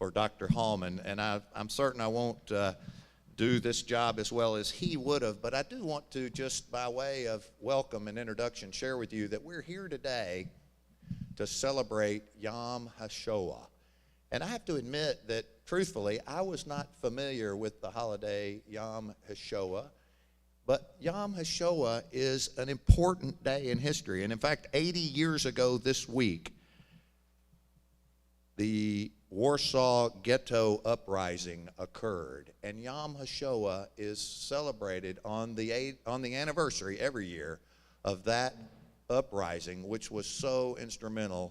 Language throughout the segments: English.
for Dr. Hallman, and I'm certain I won't do this job as well as he would have, but I do want to, just by way of welcome and introduction, share with you that we're here today to celebrate Yom HaShoah. And I have to admit that, truthfully, I was not familiar with the holiday Yom HaShoah, but Yom HaShoah is an important day in history. And in fact, 80 years ago this week, the Warsaw Ghetto Uprising occurred, and Yom HaShoah is celebrated on the anniversary every year of that uprising, which was so instrumental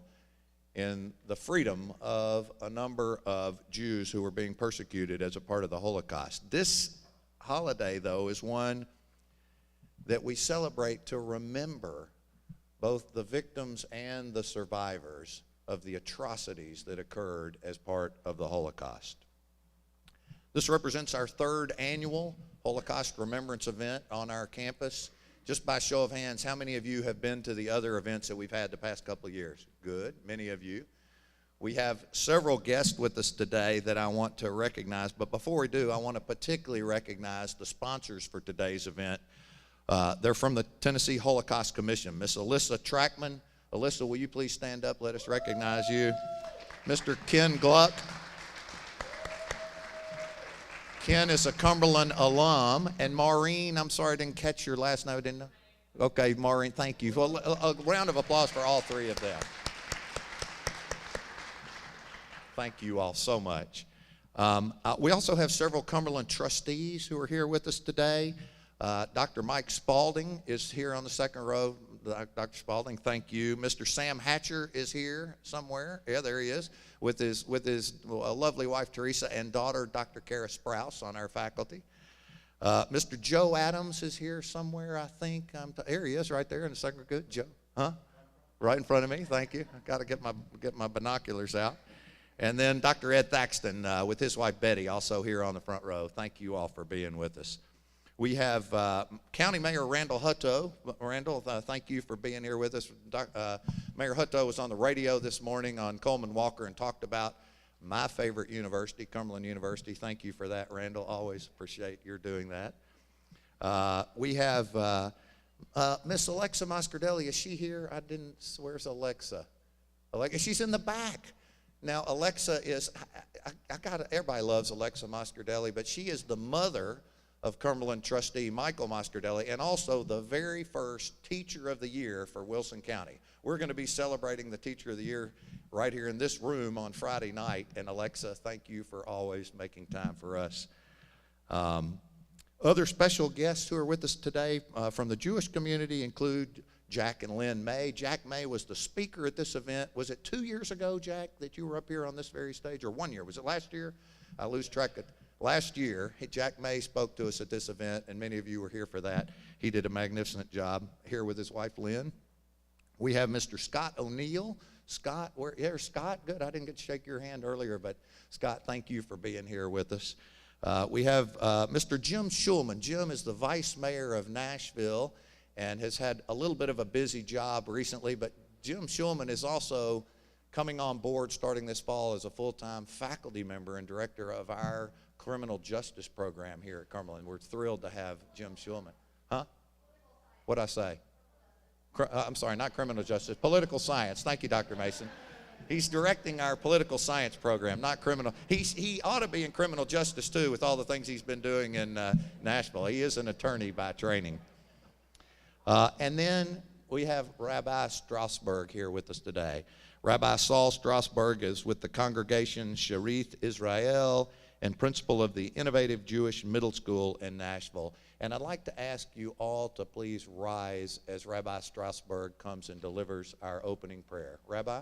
in the freedom of a number of Jews who were being persecuted as a part of the Holocaust. This holiday, though, is one that we celebrate to remember both the victims and the survivors of the atrocities that occurred as part of the Holocaust. This represents our third annual Holocaust Remembrance event on our campus. Just by show of hands, how many of you have been to the other events that we've had the past couple of years? Good, many of you. We have several guests with us today that I want to recognize, but before we do, I want to particularly recognize the sponsors for today's event. They're from the Tennessee Holocaust Commission. Miss Alyssa Trackman. Alyssa, will you please stand up? Let us recognize you. Mr. Ken Gluck. Ken is a Cumberland alum. And Maureen, I'm sorry I didn't catch your last name, didn't I? Okay, Maureen, thank you. Well, a round of applause for all three of them. Thank you all so much. We also have several Cumberland trustees who are here with us today. Dr. Mike Spalding is here on the second row. Dr. Spalding, thank you. Mr. Sam Hatcher is here somewhere. Yeah, there he is, with his lovely wife Teresa and daughter Dr. Kara Sprouse on our faculty. Mr. Joe Adams is here somewhere, I think. Here he is, right there in the second row. Good, Joe. Huh? Right in front of me. Thank you. I got to get my binoculars out. And then Dr. Ed Thaxton with his wife Betty, also here on the front row. Thank you all for being with us. We have County Mayor Randall Hutto. Randall, thank you for being here with us. Mayor Hutto was on the radio this morning on Coleman Walker and talked about my favorite university, Cumberland University. Thank you for that, Randall. Always appreciate your doing that. We have Miss Alexa Moscardelli. Is she here? Where's Alexa? She's in the back. Now, Alexa is, everybody loves Alexa Moscardelli, but she is the mother of Cumberland trustee Michael Moscardelli, and also the very first Teacher of the Year for Wilson County. We're going to be celebrating the Teacher of the Year right here in this room on Friday night, and Alexa, thank you for always making time for us. Other special guests who are with us today from the Jewish community include Jack and Lynn May. Jack May was the speaker at this event. Was it 2 years ago, Jack, that you were up here on this very stage, or 1 year? Was it last year? I lose track of. Last year, Jack May spoke to us at this event, and many of you were here for that. He did a magnificent job here with his wife, Lynn. We have Mr. Scott O'Neill. Scott, here's Scott. Good, I didn't get to shake your hand earlier, but Scott, thank you for being here with us. We have Mr. Jim Schulman. Jim is the vice mayor of Nashville and has had a little bit of a busy job recently, but Jim Schulman is also coming on board starting this fall as a full-time faculty member and director of our criminal justice program here at Cumberland. We're thrilled to have Jim Schulman. Huh? What'd I say? I'm sorry, not criminal justice, political science. Thank you, Dr. Mason. He's directing our political science program, not criminal. He ought to be in criminal justice, too, with all the things he's been doing in Nashville. He is an attorney by training. And then we have Rabbi Strasberg here with us today. Rabbi Saul Strasberg is with the congregation Sharith Israel and principal of the Innovative Jewish Middle School in Nashville. And I'd like to ask you all to please rise as Rabbi Strasberg comes and delivers our opening prayer. Rabbi?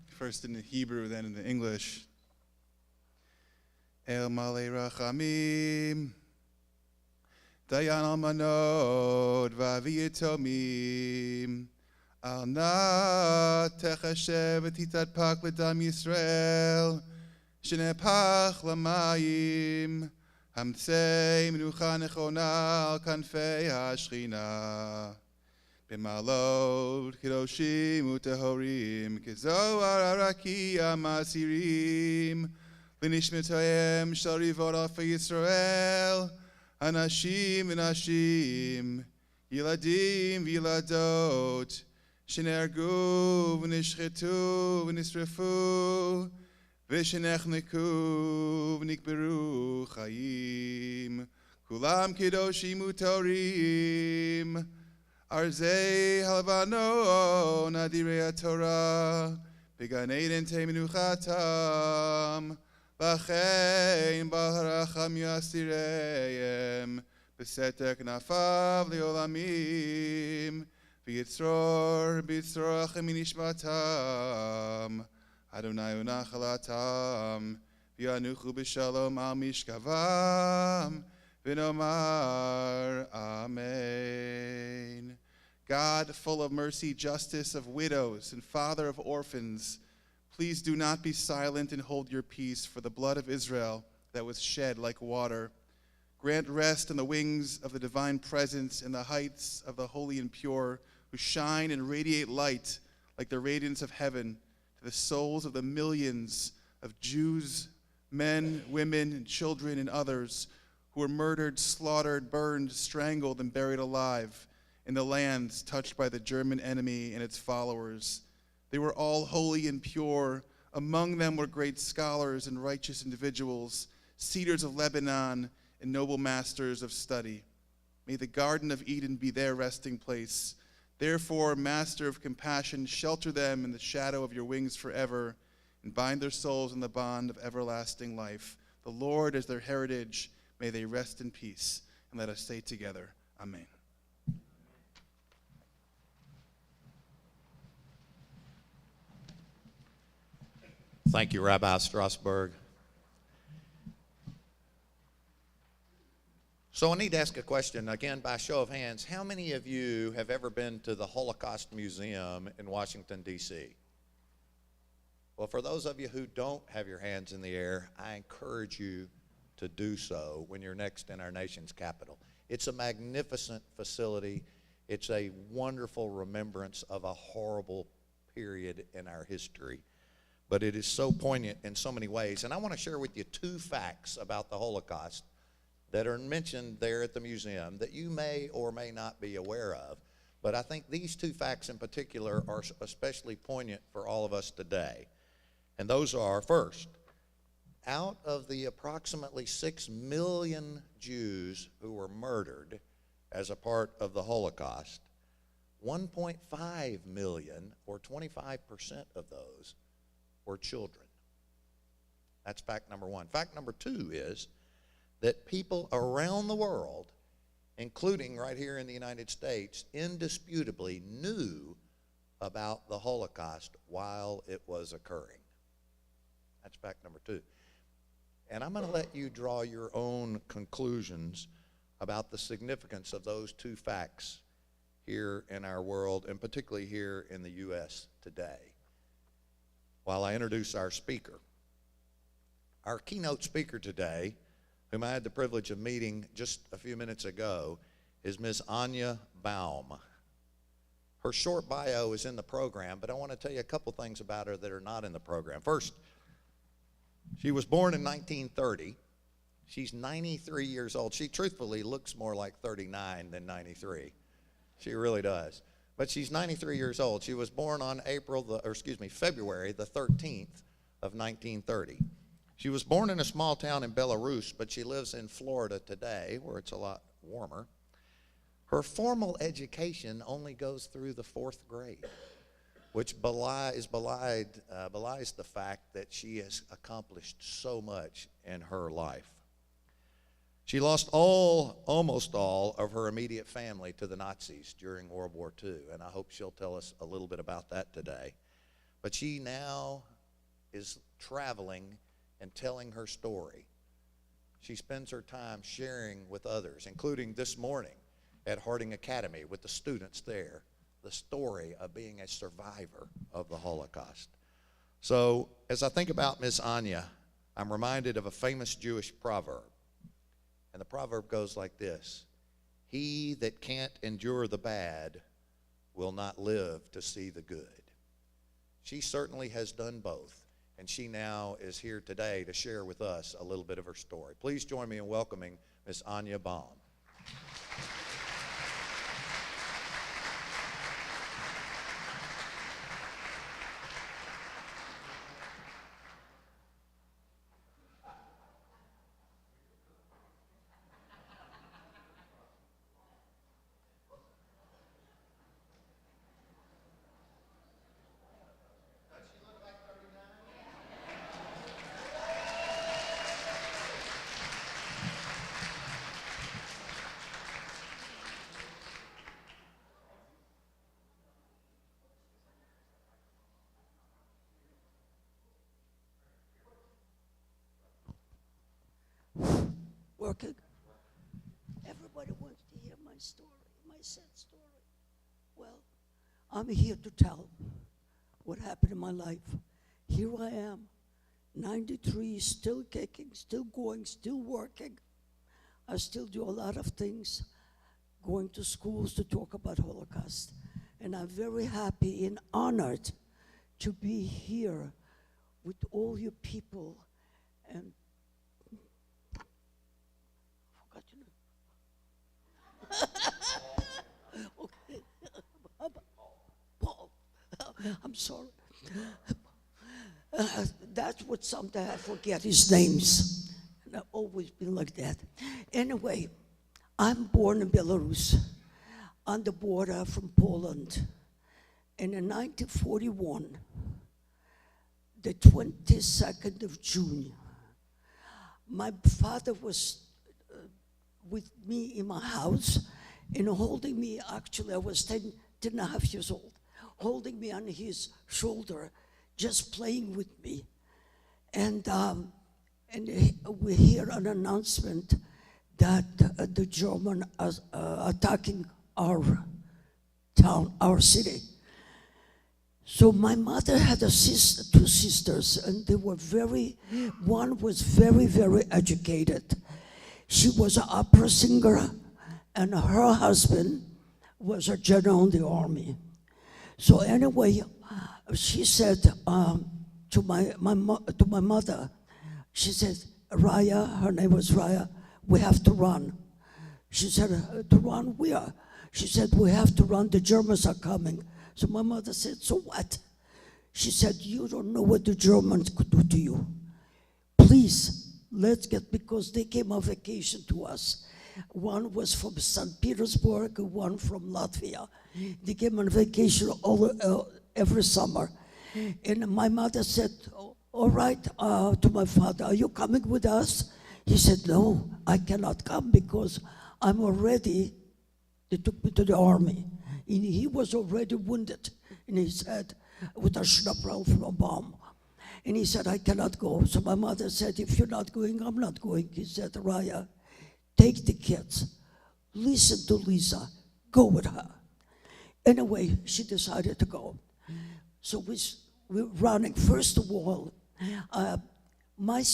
First in the Hebrew, then in the English. El Malei Rachamim, Dayan Almanot, Vavi Yitomim, Al Na Techashev Titat Pak L'Dam Yisrael, שנהפך למים, המצא מנוחה נכונה על כנפי השכינה. במעלות קדושים וטהורים, כזוהר הרקיע מסעירים, לנשמותיהם של ריבות אלפי ישראל, אנשים ונשים, ילדים וילדות, שנהרגו ונשחטו ונשרפו, ושנחנקו ונקברו חיים, כולם קדושים וטהורים. ארזי הלבנון, אדירי התורה, בגן עדן תהא מנוחתם, לכן בעל הרחם יסיריהם, בסתר כנפיו לעולמים, ויצרור רחם מנשמתם, אדוני הוא נחלתם, וינוחו בשלום על משכבם, ונאמר Amen. God, full of mercy, justice of widows, and Father of orphans, please do not be silent and hold your peace for the blood of Israel that was shed like water. Grant rest on the wings of the divine presence in the heights of the holy and pure, who shine and radiate light like the radiance of heaven to the souls of the millions of Jews, men, women, and children, and others who were murdered, slaughtered, burned, strangled, and buried alive in the lands touched by the German enemy and its followers. They were all holy and pure. Among them were great scholars and righteous individuals, cedars of Lebanon, and noble masters of study. May the Garden of Eden be their resting place. Therefore, Master of compassion, shelter them in the shadow of your wings forever, and bind their souls in the bond of everlasting life. The Lord is their heritage. May they rest in peace. And let us say together, Amen. Thank you, Rabbi Strasberg. So I need to ask a question, again, by show of hands. How many of you have ever been to the Holocaust Museum in Washington, D.C.? Well, for those of you who don't have your hands in the air, I encourage you to do so when you're next in our nation's capital. It's a magnificent facility. It's a wonderful remembrance of a horrible period in our history. But it is so poignant in so many ways. And I want to share with you two facts about the Holocaust that are mentioned there at the museum that you may or may not be aware of. But I think these two facts in particular are especially poignant for all of us today. And those are, first, out of the approximately 6 million Jews who were murdered as a part of the Holocaust, 1.5 million, or 25% of those, were children. That's fact number one. Fact number two is that people around the world, including right here in the United States, indisputably knew about the Holocaust while it was occurring. That's fact number two. And I'm going to let you draw your own conclusions about the significance of those two facts here in our world, and particularly here in the U.S. today, while I introduce our speaker. Our keynote speaker today, whom I had the privilege of meeting just a few minutes ago, is Ms. Anya Baum. Her short bio is in the program, but I want to tell you a couple things about her that are not in the program. First, she was born in 1930. She's 93 years old. She truthfully looks more like 39 than 93. She really does. But she's 93 years old. She was born on February the 13th of 1930. She was born in a small town in Belarus, but she lives in Florida today, where it's a lot warmer. Her formal education only goes through the 4th grade, which belies the fact that she has accomplished so much in her life. She lost almost all of her immediate family to the Nazis during World War II, and I hope she'll tell us a little bit about that today. But she now is traveling and telling her story. She spends her time sharing with others, including this morning at Harding Academy with the students there, the story of being a survivor of the Holocaust. So as I think about Ms. Anya, I'm reminded of a famous Jewish proverb. And the proverb goes like this: he that can't endure the bad will not live to see the good. She certainly has done both, and she now is here today to share with us a little bit of her story. Please join me in welcoming Miss Anya Baum. Working. Everybody wants to hear my story, my sad story. Well, I'm here to tell what happened in my life. Here I am, 93, still kicking, still going, still working. I still do a lot of things, going to schools to talk about Holocaust. And I'm very happy and honored to be here with all you people. And okay. Paul, I'm sorry. That's what sometimes I forget his names. And I've always been like that. Anyway, I'm born in Belarus, on the border from Poland. And in 1941, the 22nd of June, my father was with me in my house and holding me. Actually, I was 10 and a half years old, holding me on his shoulder, just playing with me. And we hear an announcement that the German are attacking our town, our city. So my mother had two sisters, and they were one was very, very educated. She was an opera singer, and her husband was a general in the army. So anyway, she said to my mother, she said, Raya, her name was Raya, we have to run. She said, to run where? She said, we have to run, the Germans are coming. So my mother said, so what? She said, you don't know what the Germans could do to you. Please, let's get, because they came on vacation to us. One was from St. Petersburg, one from Latvia. They came on vacation every summer. And my mother said, all right, to my father, are you coming with us? He said, no, I cannot come because I'm already, they took me to the army. And he was already wounded in his head with a shrapnel from a bomb. And he said, I cannot go. So my mother said, if you're not going, I'm not going. He said, Raya, take the kids, listen to Lisa, go with her. Anyway, she decided to go. So we're running. First of all, my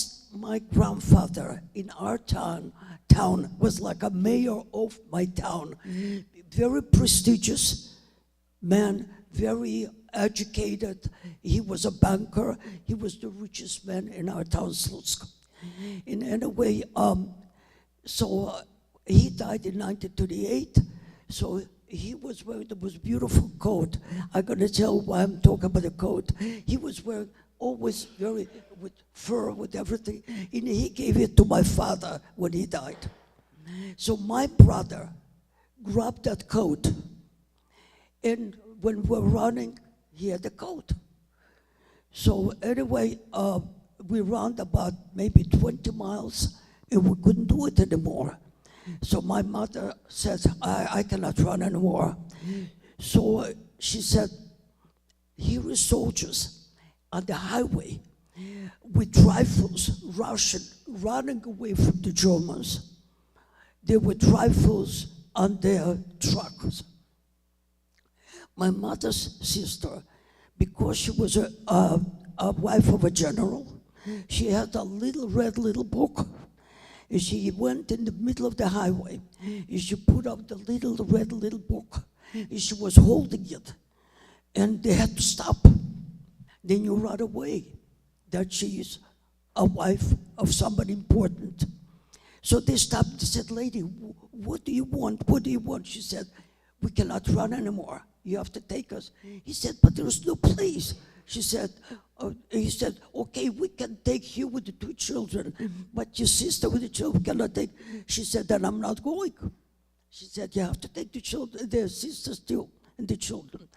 grandfather in our town was like a mayor of my town. Very prestigious man, very educated. He was a banker. He was the richest man in our town, Slutsk. And anyway, so he died in 1938. So he was wearing the most beautiful coat. I'm going to tell why I'm talking about the coat. He was wearing always very with fur, with everything. And he gave it to my father when he died. So my brother grabbed that coat, and when we were running, he had the coat. So anyway, we ran about maybe 20 miles, and we couldn't do it anymore. So my mother says, I cannot run anymore. So she said, here are soldiers on the highway with rifles, Russian, running away from the Germans. They were rifles on their trucks. My mother's sister, because she was a wife of a general, She had a little red little book. And she went in the middle of the highway. And she put up the little red little book. And she was holding it. And they had to stop. They knew right away that she is a wife of somebody important. So they stopped and said, "Lady, what do you want? What do you want?" She said, "We cannot run anymore. You have to take us." He said, "But there's no place." He said, "Okay, we can take you with the 2 children, but your sister with the children we cannot take." She said, "Then I'm not going." She said, "You have to take the children, their sisters too, and the children."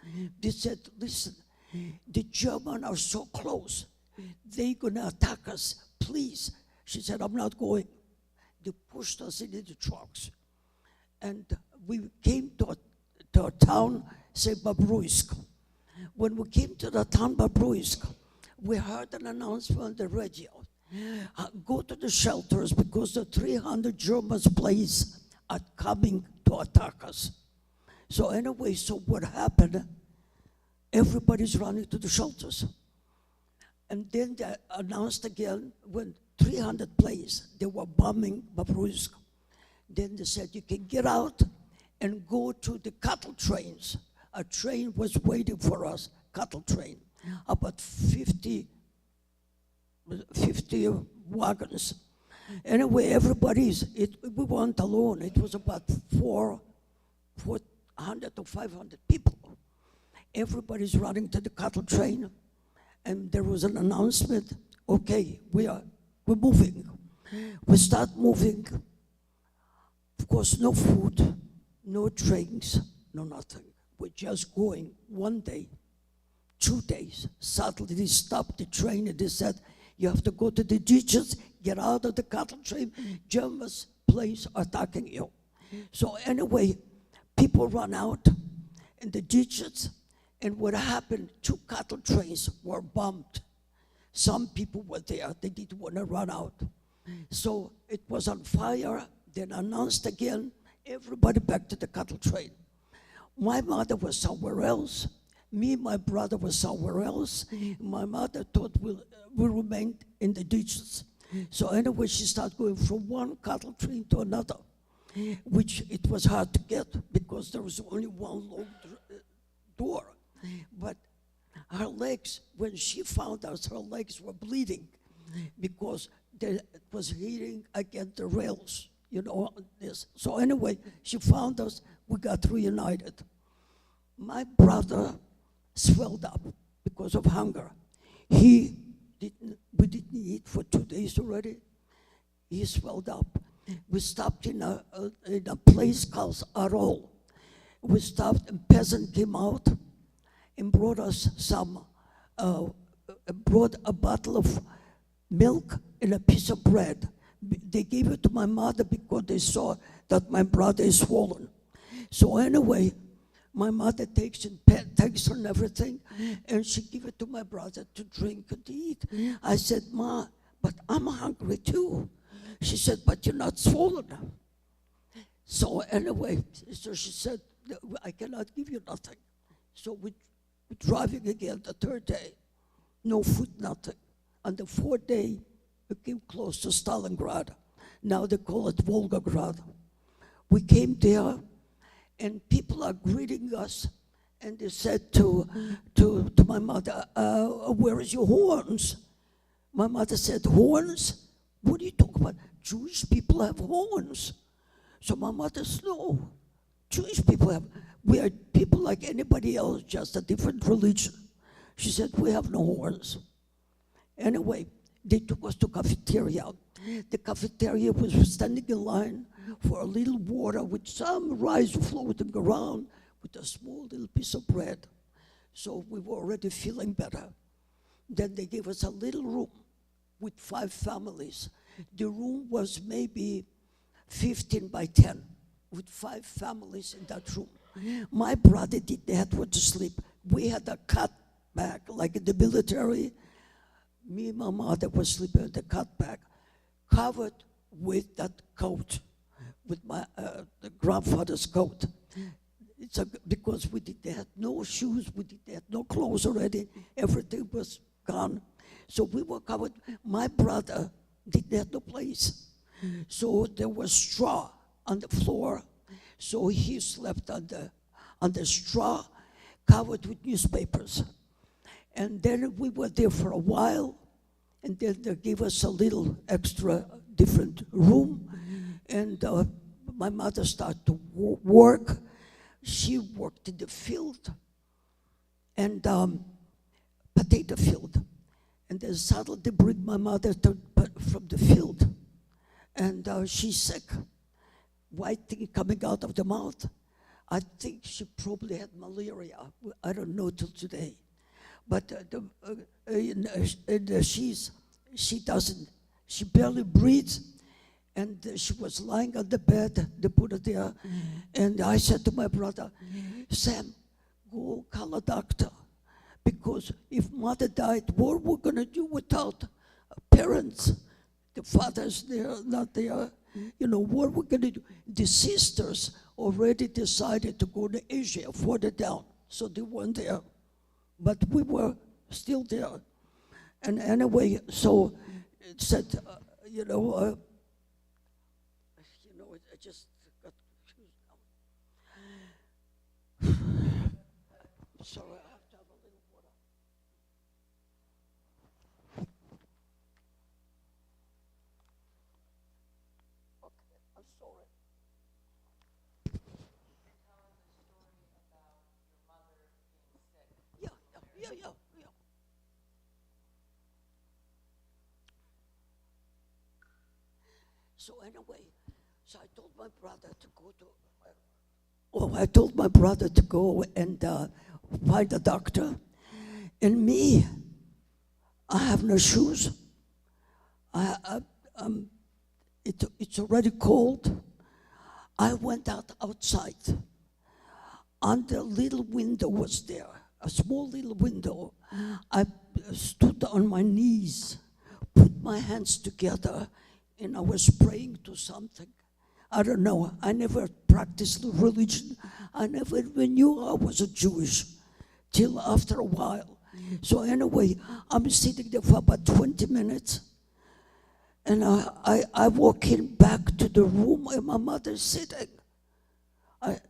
They said, "Listen, the Germans are so close. They're going to attack us. Please." She said, "I'm not going." They pushed us into the trucks. And we came to a town, say Babruisk. When we came to the town Babruisk, we heard an announcement on the radio. Go to the shelters because the 300 German planes are coming to attack us. So anyway, so what happened? Everybody's running to the shelters. And then they announced again when 300 planes, they were bombing Babruisk. Then they said, "You can get out and go to the cattle trains." A train was waiting for us, cattle train, about 50 wagons. Anyway, we weren't alone. It was about 400 to 500 people. Everybody's running to the cattle train, and there was an announcement, "Okay, we're moving." We start moving. Of course, no food, no drinks, no nothing. We're just going 1 day, 2 days. Suddenly they stopped the train and they said, "You have to go to the ditches, get out of the cattle train. German planes are attacking you." So anyway, people run out in the ditches, and what happened, 2 cattle trains were bombed. Some people were there, they didn't want to run out. So it was on fire, then announced again, everybody back to the cattle train. My mother was somewhere else. Me and my brother was somewhere else. My mother thought we remained in the ditches. So anyway, she started going from one cattle train to another, which it was hard to get because there was only one long door. But her legs, when she found us, her legs were bleeding because it was hitting against the rails, this. So anyway, she found us, we got reunited. My brother swelled up because of hunger. We didn't eat for 2 days already. He swelled up. We stopped in a place called Arol. We stopped, and peasant came out and brought us brought a bottle of milk and a piece of bread. They gave it to my mother because they saw that my brother is swollen. So anyway, my mother takes her and everything, and she gave it to my brother to drink and to eat. I said, "Ma, but I'm hungry too." She said, "But you're not swollen." So anyway, so she said, "I cannot give you nothing." So we're driving again the 3rd day. No food, nothing. On the 4th day, we came close to Stalingrad. Now they call it Volgograd. We came there, and people are greeting us, and they said to my mother, "Where is your horns?" My mother said, "Horns? What are you talking about? Jewish people have horns." So my mother said, "No, Jewish people have, we are people like anybody else, just a different religion." She said, "We have no horns." Anyway, they took us to cafeteria. The cafeteria was standing in line for a little water with some rice floating around with a small little piece of bread. So we were already feeling better. Then they gave us a little room with 5 families. The room was maybe 15 by 10 with 5 families in that room. My brother didn't have where to sleep. We had a cot bag like in the military. Me and my mother was sleeping in the cot bag, covered with that coat, with my the grandfather's coat. Because we didn't have no shoes, we didn't have no clothes already. Everything was gone. So we were covered. My brother didn't have no place. So there was straw on the floor. So he slept on the straw, covered with newspapers. And then we were there for a while, and then they gave us a little extra different room. And my mother started to work. She worked in the field, and potato field. And then suddenly they bring my mother from the field, and she's sick. White thing coming out of the mouth. I think she probably had malaria. I don't know till today. But she barely breathes, and she was lying on the bed. They put her there, and I said to my brother, Sam, go call a doctor, because if mother died, what are we gonna do without parents? The father's there, not there. You know, what are we gonna do? The sisters already decided to go to Asia, further down, so they weren't there. But we were still there. And anyway, so it said, I just got confused now. Sorry, I have to have a little water. Okay, I'm sorry. Yeah. So anyway, so I told my brother to go and find a doctor. And me, I have no shoes. It's already cold. I went outside. And the little window was there, a small little window. I stood on my knees, put my hands together, and I was praying to something. I don't know. I never practiced religion. I never even knew I was a Jewish till after a while. So anyway, I'm sitting there for about 20 minutes. And I walk in back to the room and my mother's sitting.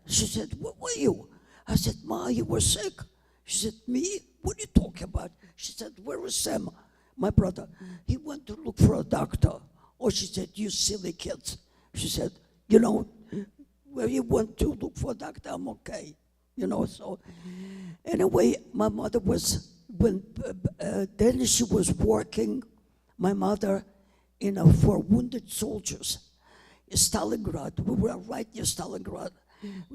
She said, where were you? I said, Ma, you were sick. She said, me? What are you talking about? She said, where is Sam, my brother? He went to look for a doctor. Or she said, you silly kids. She said, where you went to look for a doctor, I'm okay. So anyway, my mother then she was working, my mother, for wounded soldiers in Stalingrad. We were right near Stalingrad.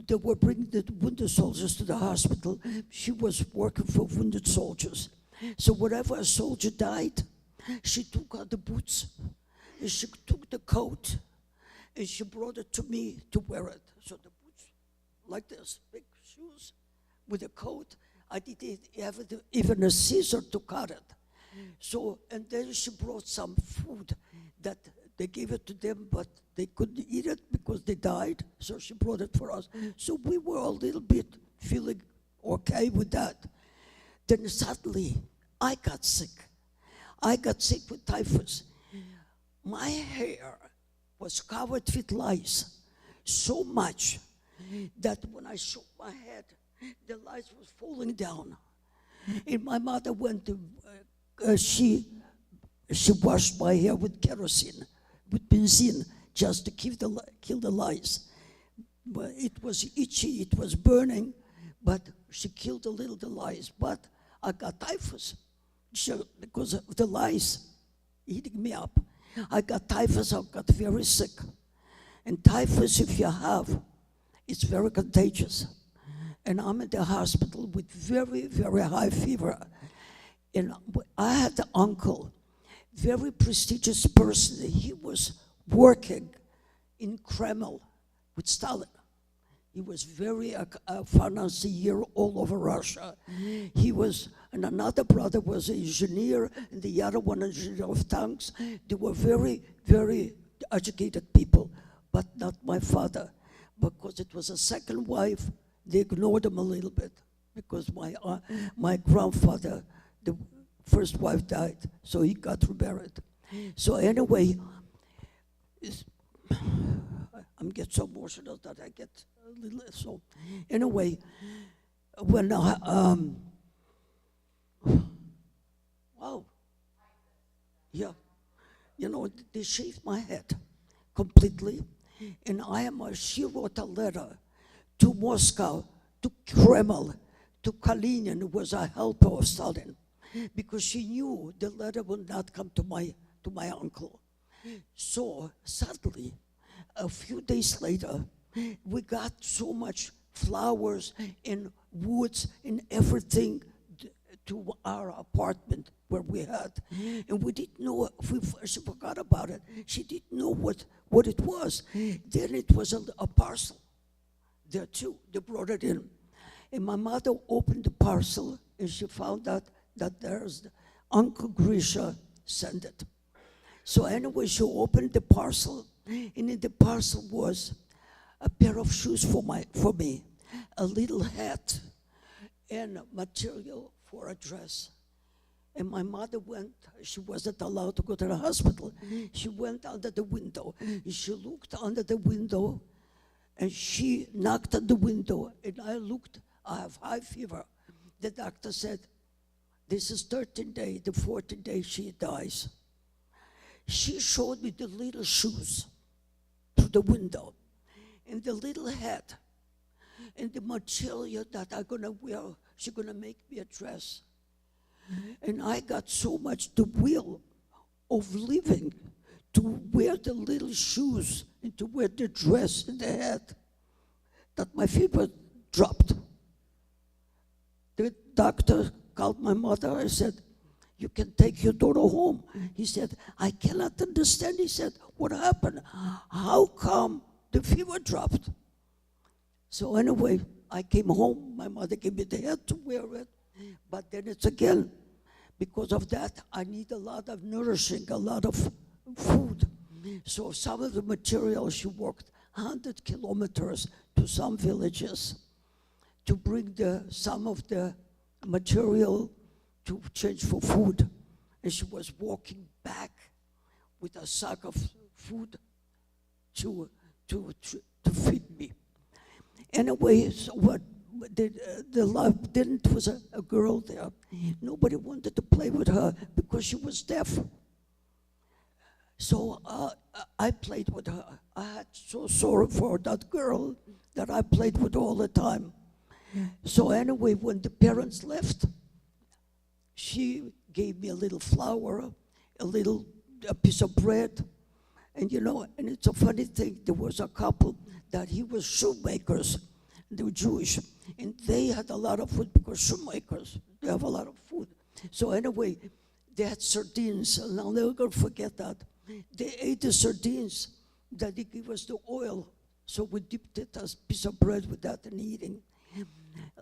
They were bringing the wounded soldiers to the hospital. She was working for wounded soldiers. So whenever a soldier died, she took out the boots, and she took the coat, and she brought it to me to wear it. So the boots, like this, big shoes, with a coat. I didn't have even a scissor to cut it. So, and then she brought some food that they gave it to them, but they couldn't eat it because they died. So she brought it for us. So we were a little bit feeling okay with that. Then suddenly, I got sick. I got sick with typhus. My hair was covered with lice so much that when I shook my head, the lice was falling down. And my mother went to, she washed my hair with kerosene, with benzene, just to kill the lice. But it was itchy, it was burning, but she killed a little the lice. But I got typhus because of the lice eating me up. I got typhus, I got very sick. And typhus, if you have, it's very contagious. And I'm in the hospital with very, very high fever. And I had an uncle, very prestigious person. He was working in Kremlin with Stalin. He was very financier all over Russia. He was, and another brother was an engineer, and the other one engineer of tanks. They were very, very educated people, but not my father, because it was a second wife. They ignored him a little bit, because my grandfather, first wife died, so he got remarried. So anyway, I'm getting so emotional that I get a little, so anyway, when wow, yeah, you know, they shaved my head completely, and she wrote a letter to Moscow, to Kremlin, to Kalinin, who was a helper of Stalin, because she knew the letter would not come to my uncle. So suddenly, a few days later, we got so much flowers and woods and everything to our apartment where we had, and we didn't know. She forgot about it. She didn't know what it was. Then it was a parcel there too. They brought it in, and my mother opened the parcel, and she found out that there's Uncle Grisha sent it. So anyway, she opened the parcel, and in the parcel was a pair of shoes for me, a little hat, and material for a dress. And my mother she wasn't allowed to go to the hospital. She went under the window. She looked under the window, and she knocked on the window, and I looked. I have high fever. The doctor said, this is 13th day, the 14th day she dies. She showed me the little shoes through the window, and the little hat, and the material that I'm gonna wear. She's gonna make me a dress. And I got so much the will of living to wear the little shoes and to wear the dress and the hat that my fever dropped. The doctor called my mother and said, you can take your daughter home. He said, I cannot understand. He said, what happened? How come the fever dropped? So anyway, I came home. My mother gave me the hat to wear it. But then it's again, because of that, I need a lot of nourishing, a lot of food. So some of the material, she walked 100 kilometers to some villages to bring some of the material to change for food. And she was walking back with a sack of food to feed me. Anyway, so what the life didn't, was a girl there. Nobody wanted to play with her because she was deaf. So I played with her. I had so sorry for that girl that I played with all the time. So anyway, when the parents left, she gave me a little flour, a piece of bread, and you know, and it's a funny thing, there was a couple that he was shoemakers, they were Jewish, and they had a lot of food because shoemakers, they have a lot of food. So anyway, they had sardines, and I'll never gonna forget that. They ate the sardines, that they gave us the oil, so we dipped it as a piece of bread with that and eating.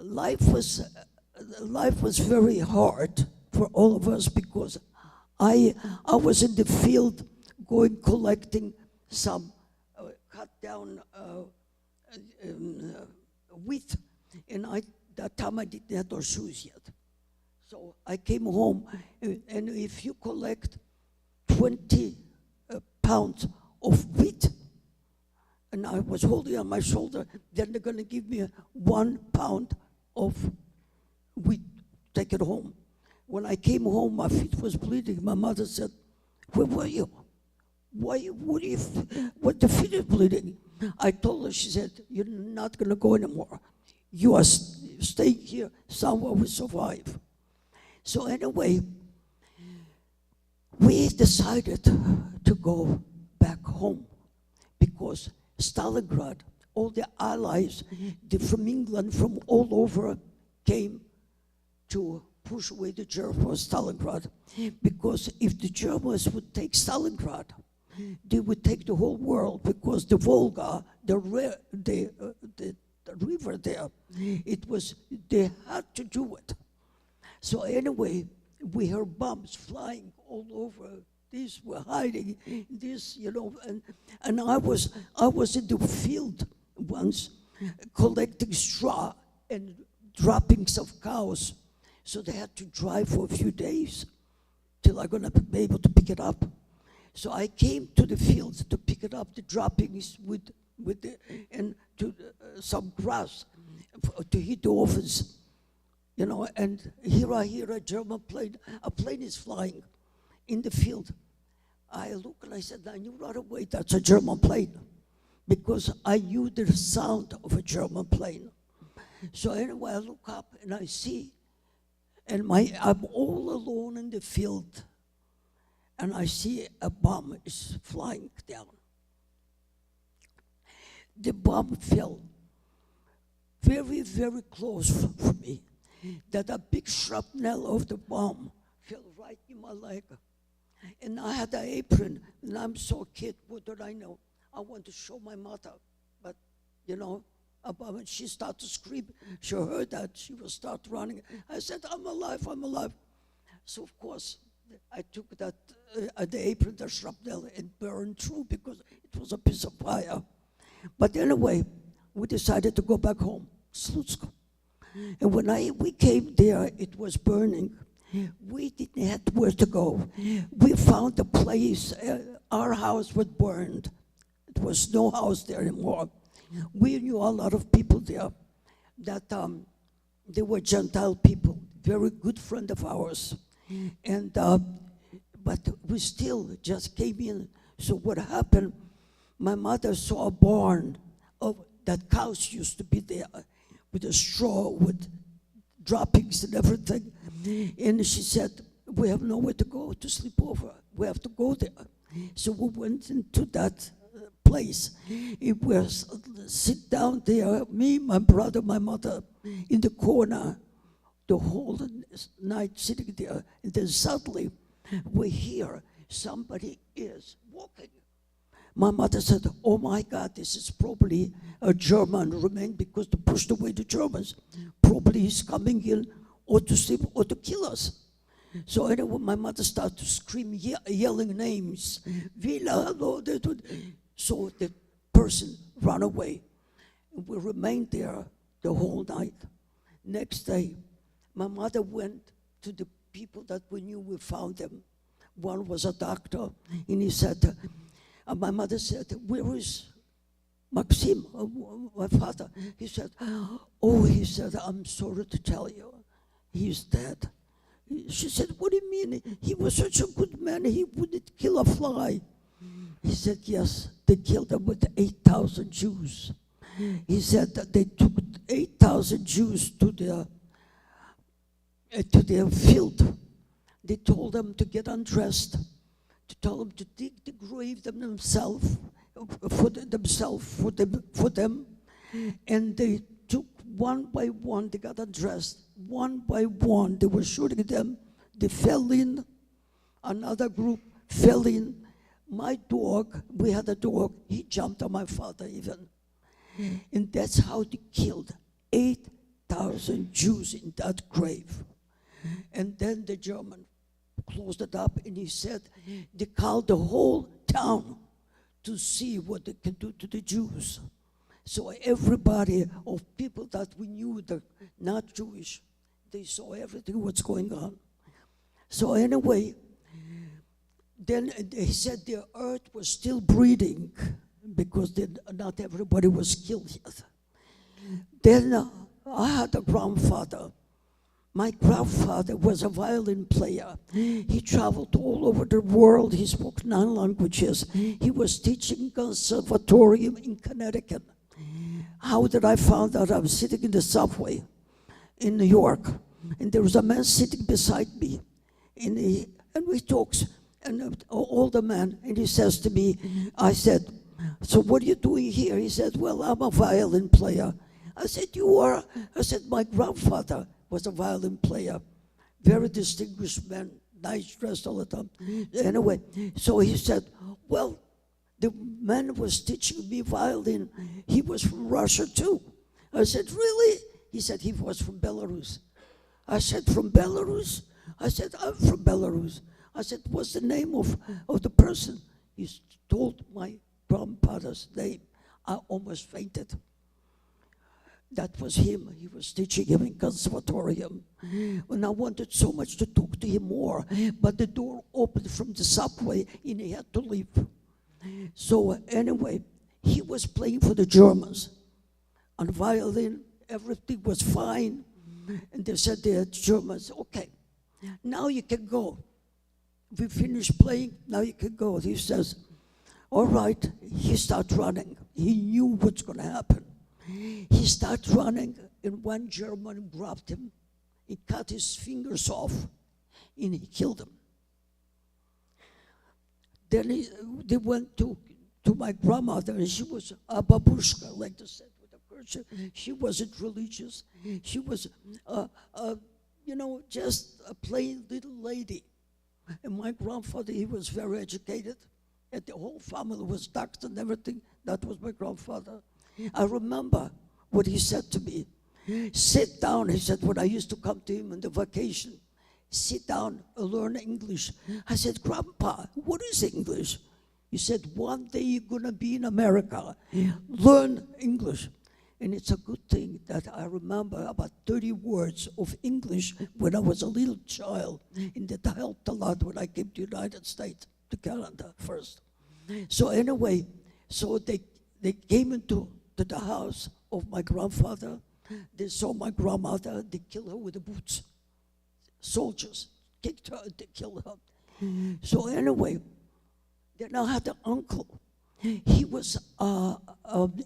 Life was very hard for all of us because I was in the field collecting some cut down wheat, and that time I didn't have those shoes yet. So I came home, and if you collect 20 pounds of wheat, and I was holding on my shoulder, then they're going to give me 1 pound of wheat, take it home. When I came home, my feet was bleeding. My mother said, where were you? What the feet is bleeding? I told her, she said, you're not going to go anymore. You are staying here, somewhere we survive. So anyway, we decided to go back home because Stalingrad, all the allies from England, from all over, came to push away the Germans from Stalingrad. Because if the Germans would take Stalingrad, they would take the whole world, because the Volga, the river there, they had to do it. So anyway, we heard bombs flying all over. These were hiding, this, you know, and I was in the field once collecting straw and droppings of cows So they had to drive for a few days till I'm going to be able to pick it up. So I came to the fields to pick it up, the droppings and to some grass to hit the orphans, you know. And here I hear a German plane. A plane is flying in the field. I look and I said, I knew right away that's a German plane, because I knew the sound of a German plane. So anyway, I look up and I see, and I'm all alone in the field, and I see a bomb is flying down. The bomb fell very, very close for me. That a big shrapnel of the bomb fell right in my leg. And I had an apron, and I'm so kid, what did I know? I want to show my mother, but you know, when she started to scream, she heard that, she will start running. I said, I'm alive, I'm alive. So of course, I took that, the apron, the shrapnel, and burned through because it was a piece of fire. But anyway, we decided to go back home, Slutsk. And when we came there, it was burning. We didn't have where to go. We found a place, our house was burned. There was no house there anymore. We knew a lot of people there that they were Gentile people, very good friend of ours. And but we still just came in. So what happened, my mother saw a barn that cows used to be there with a straw, with droppings and everything. And she said, we have nowhere to go to sleep over. We have to go there. So we went into that place. It was sit down there, me, my brother, my mother, in the corner, the whole night sitting there. And then suddenly we hear somebody is walking. My mother said, oh my God, this is probably a German remain, because they pushed away the Germans. Probably he's coming in or to sleep or to kill us. So anyway, my mother started to scream, yelling names. Villa, so the person ran away. We remained there the whole night. Next day, my mother went to the people that we knew. We found them. One was a doctor, and he said, my mother said, where is Maxim, my father? He said, oh, he said, I'm sorry to tell you, he's dead. She said, what do you mean? He was such a good man, he wouldn't kill a fly. He said, yes, they killed him with 8,000 Jews. He said that they took 8,000 Jews to their field. They told them to get undressed, to tell them to dig the grave themselves, for them. And they took one by one, they got undressed. One by one, they were shooting them. They fell in. Another group fell in. My dog, we had a dog, he jumped on my father even. And that's how they killed 8,000 Jews in that grave. And then the German closed it up, and he said they called the whole town to see what they can do to the Jews. So everybody of people that we knew that not Jewish, they saw everything what's going on. So anyway, then he said the earth was still breathing, because not everybody was killed yet. Then I had a grandfather. My grandfather was a violin player. He traveled all over the world. He spoke 9 languages. He was teaching conservatorium in Connecticut. How did I find out? I was sitting in the subway in New York, and there was a man sitting beside me, and we talked, and an older man, and he says to me, I said, so what are you doing here? He said, well, I'm a violin player. I said, you are? I said, my grandfather was a violin player, very distinguished man, nice dressed all the time. Anyway, so he said, well, the man was teaching me violin. He was from Russia too. I said, really? He said he was from Belarus. I said, from Belarus? I said, I'm from Belarus. I said, what's the name of the person? He told my grandfather's name. I almost fainted. That was him. He was teaching him in conservatorium. And I wanted so much to talk to him more, but the door opened from the subway and he had to leave. So anyway, he was playing for the Germans on violin. Everything was fine. And they said to the Germans, okay, now you can go. We finished playing, now you can go. He says, all right. He started running. He knew what's going to happen. He started running, and one German grabbed him. He cut his fingers off, and he killed him. Then they went to my grandmother, and she was a babushka, like they said with the Persian. She wasn't religious. She was, just a plain little lady. And my grandfather, he was very educated, and the whole family was doctors and everything. That was my grandfather. I remember what he said to me. Sit down, he said, when I used to come to him on the vacation. Sit down and learn English. I said, Grandpa, what is English? He said, one day you're going to be in America. Learn English. And it's a good thing that I remember about 30 words of English when I was a little child. And that helped a lot when I came to the United States, to Canada first. So anyway, so they came into the house of my grandfather. They saw my grandmother. They killed her with the boots. Soldiers kicked her. They killed her. So anyway, then I had an uncle. He was an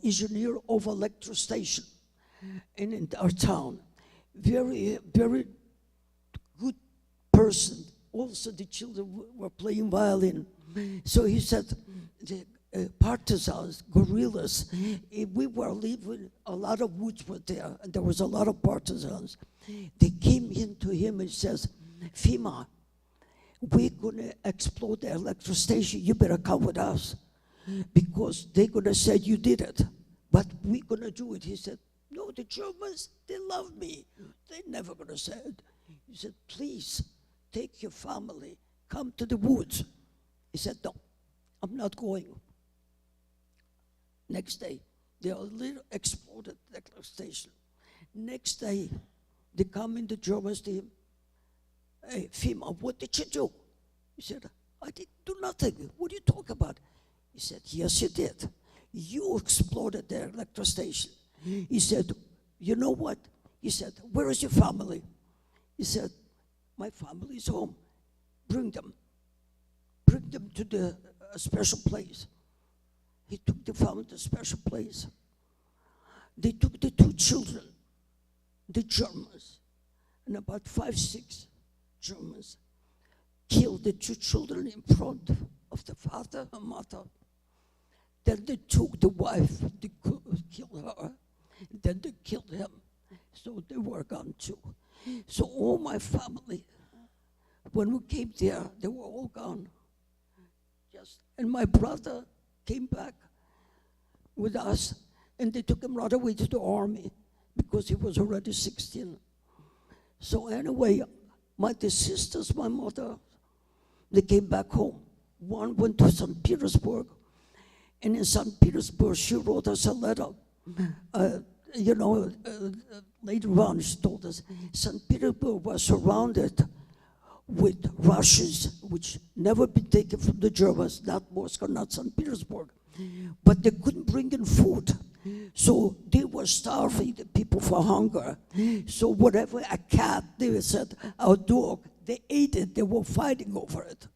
engineer of electric station in our town. Very, very good person. Also, the children were playing violin. So he said, the partisans, guerrillas, we were living, a lot of woods were there, and there was a lot of partisans. They came into him and says, Fima, we're going to explode the electric station. You better come with us, because they're going to say you did it, but we're going to do it. He said, no, the Germans, they love me. They're never going to say it. He said, please, take your family, come to the woods. He said, no, I'm not going. Next day, they exploded the electric station. Next day, they come in the Germans to him. Hey, Fima, what did you do? He said, I didn't do nothing. What do you talk about? He said, yes, you did. You exploded the electric station. He said, you know what? He said, where is your family? He said, my family is home. Bring them. Bring them to the special place. He took the family to a special place. They took the two children, the Germans, and about 5, 6 Germans killed the two children in front of the father and mother. Then they took the wife, they killed her, and then they killed him. So they were gone too. So all my family, when we came there, they were all gone. And my brother came back with us, and they took him right away to the army because he was already 16. So anyway, the sisters, my mother, they came back home. One went to St. Petersburg, and in St. Petersburg, she wrote us a letter. Later on, she told us, St. Petersburg was surrounded with Russians, which never been taken from the Germans, not Moscow, not St. Petersburg. But they couldn't bring in food. So they were starving the people for hunger. So whatever, a cat, they said, our dog, they ate it, they were fighting over it.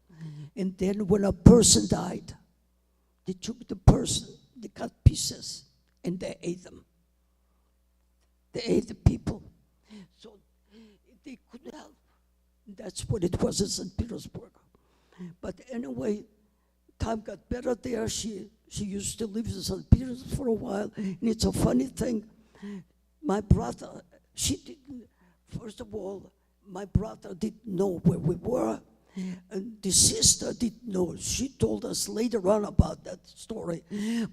And then when a person died, they took the person, they cut pieces, and they ate them. They ate the people. So they couldn't help. That's what it was in St. Petersburg. But anyway, time got better there. She used to live in St. Petersburg for a while. And it's a funny thing. My brother, first of all, my brother didn't know where we were. And the sister didn't know. She told us later on about that story.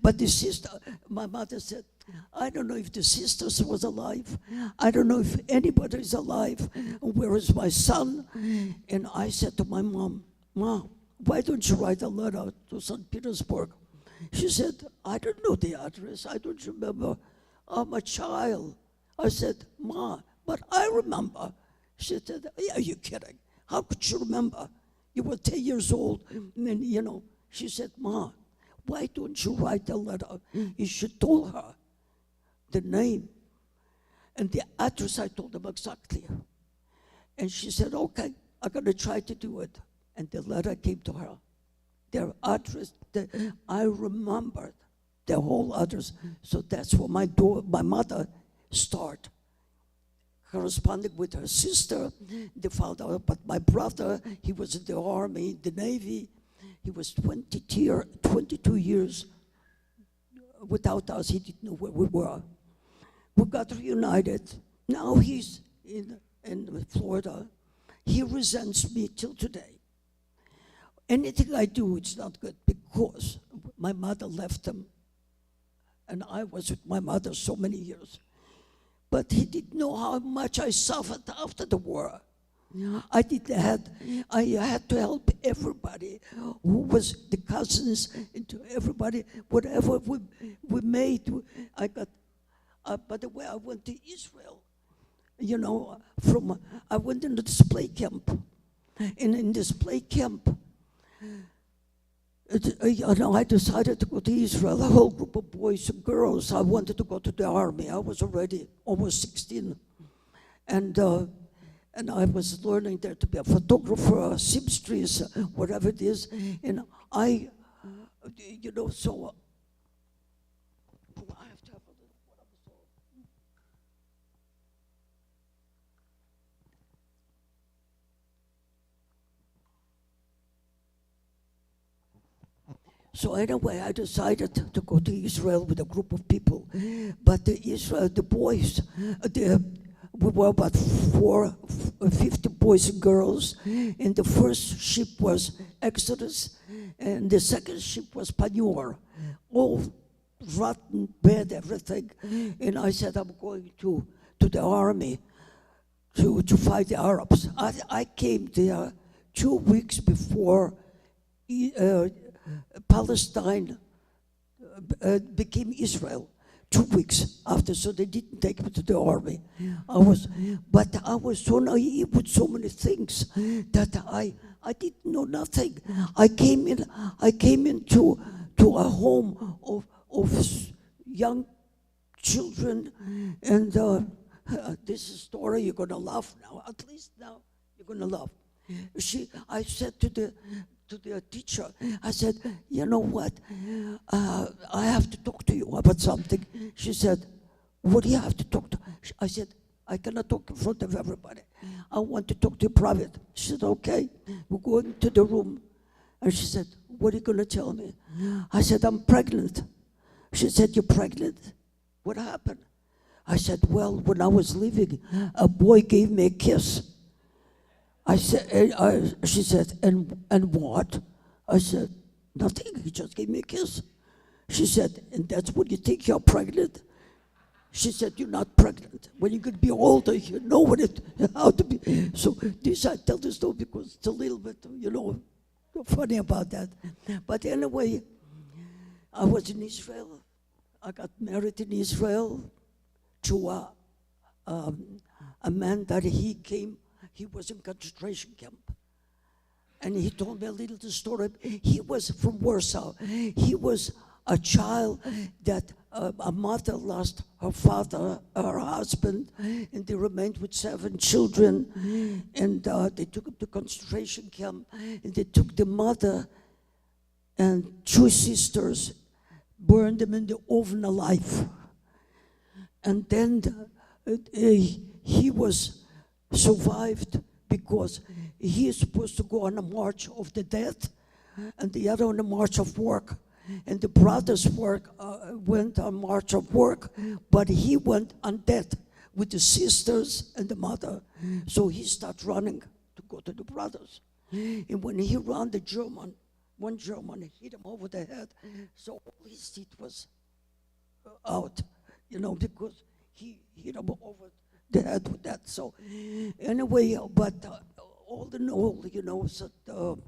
But the sister, my mother said, I don't know if the sister was alive. I don't know if anybody is alive. Where is my son? And I said to my mom, Mom, why don't you write a letter to St. Petersburg? She said, I don't know the address. I don't remember. I'm a child. I said, Ma, but I remember. She said, are you kidding? How could you remember? You were 10 years old. And then, she said, Ma, why don't you write a letter? You should tell her the name and the address. I told them exactly. And she said, okay, I'm going to try to do it. And the letter came to her. Their address, I remembered their whole address. So that's where my mother started corresponding with her sister. They found out, but my brother, he was in the Army, the Navy. He was 22 years without us. He didn't know where we were. We got reunited. Now he's in Florida. He resents me till today. Anything I do, it's not good because my mother left him. And I was with my mother so many years. But he didn't know how much I suffered after the war. I had to help everybody who was the cousins, and to everybody, whatever we made. By the way, I went to Israel. I went in the display camp. And in this display camp, I decided to go to Israel, a whole group of boys and girls. I wanted to go to the army. I was already almost 16. And I was learning there to be a photographer, a seamstress, whatever it is. And I have to have a little, So anyway, I decided to go to Israel with a group of people. But the boys, we were about 50 boys and girls. And the first ship was Exodus, and the second ship was Panior. All rotten, bad, everything. And I said, I'm going to the army to fight the Arabs. I came there 2 weeks before Palestine became Israel. 2 weeks after, so they didn't take me to the army. But I was so naive with so many things that I didn't know nothing. I came into a home of young children, and this is a story you're gonna laugh now. At least now you're gonna laugh. I said to the teacher, I said, you know what, I have to talk to you about something. She said, what do you have to talk to? I said, I cannot talk in front of everybody. I want to talk to you private. She said, okay. We go into the room. And she said, what are you going to tell me? I said, I'm pregnant. She said, you're pregnant? What happened? I said, well, when I was leaving, a boy gave me a kiss. I said, she said, and what? I said, nothing, he just gave me a kiss. She said, and that's when you think you're pregnant? She said, you're not pregnant. When you could be older, you know how to be. So I tell this story because it's a little bit, funny about that. But anyway, I was in Israel. I got married in Israel to a man that he was in concentration camp. And he told me a little story. He was from Warsaw. He was a child that a mother lost her father, her husband, and they remained with 7 children. And they took him to concentration camp, and they took the mother and 2 sisters, burned them in the oven alive. And then he was survived because he is supposed to go on a march of the dead and the other on a march of work. And the brothers went on march of work, but he went on death with the sisters and the mother. So he started running to go to the brothers. And when he ran, one German hit him over the head. So all his teeth was out, because he hit him over the head with that. So anyway, but all in all, so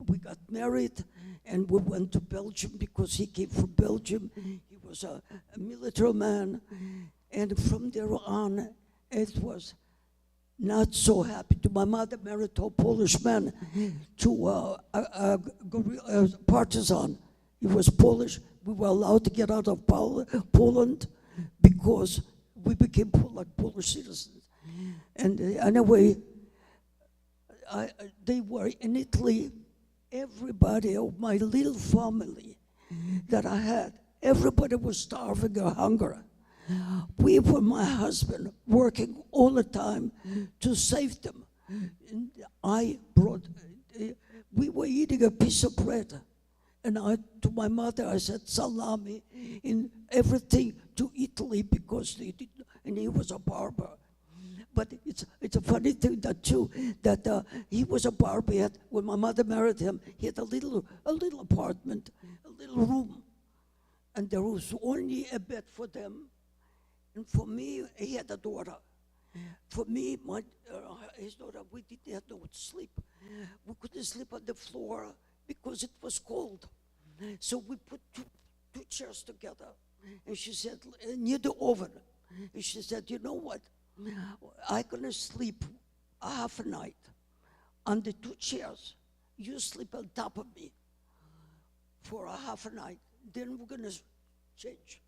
we got married and we went to Belgium because he came from Belgium. He was a military man, And from there on, it was not so happy. My mother married to a Polish man, to a partisan. He was Polish. We were allowed to get out of Poland because we became like Polish citizens. And anyway, they were in Italy. Everybody of my little family that I had, everybody was starving or hungry. We were, my husband, working all the time to save them. And we were eating a piece of bread. And to my mother, I said salami in everything to Italy because they did, and he was a barber. But it's a funny thing that he was a barber. When my mother married him, he had a little apartment, a little room, and there was only a bed for them. And for me, he had a daughter. For me, his daughter, we didn't have no sleep. We couldn't sleep on the floor because it was cold. So we put two chairs together. And she said, near the oven. And she said, you know what? I'm going to sleep half a night on the two chairs. You sleep on top of me for a half a night. Then we're going to change.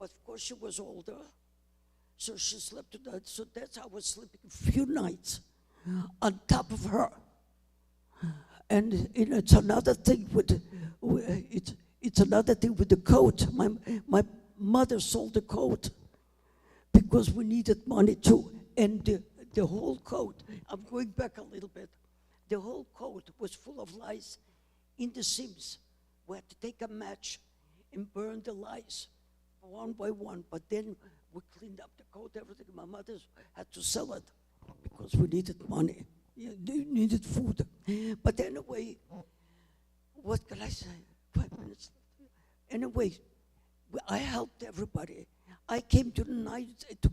But of course, she was older, so she slept tonight. So that's how I was sleeping a few nights on top of her. And it's another thing with the coat. My mother sold the coat because we needed money too. And the whole coat, I'm going back a little bit, the whole coat was full of lice in the seams. We had to take a match and burn the lice one by one, but then we cleaned up the coat, everything. My mother had to sell it because we needed money. They needed food. But anyway, what can I say? 5 minutes. Anyway, I helped everybody. I came to